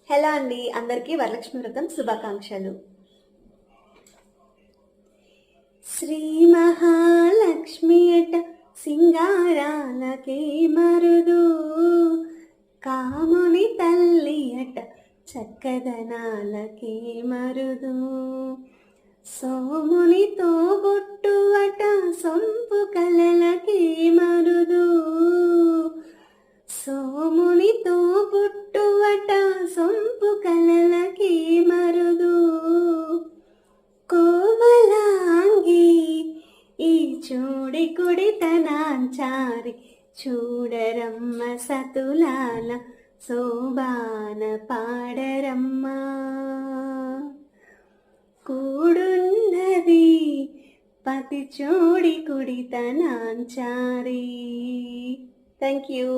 Hello అండి, అందరికీ వరలక్ష్మి వ్రతం శుభాకాంక్షలు. శ్రీ మహాలక్ష్మి అట సింగారాలకే మరుదు, కాముని తల్లి అట చక్కదనాలకే మరుదు, సోమునితో బొట్టు అట సొంపు కలలకే మరుదు, సోమునితో బొట్టు అట సొంపు కలలకే మరుదు, కోమలాంగి ఈ చూడి కుడితనాంచారి చూడరమ్మ సతులాల శోభాన పాడరమ్మ, కూడున్నది పతి చూడి కుడితనాంచారి. Thank you.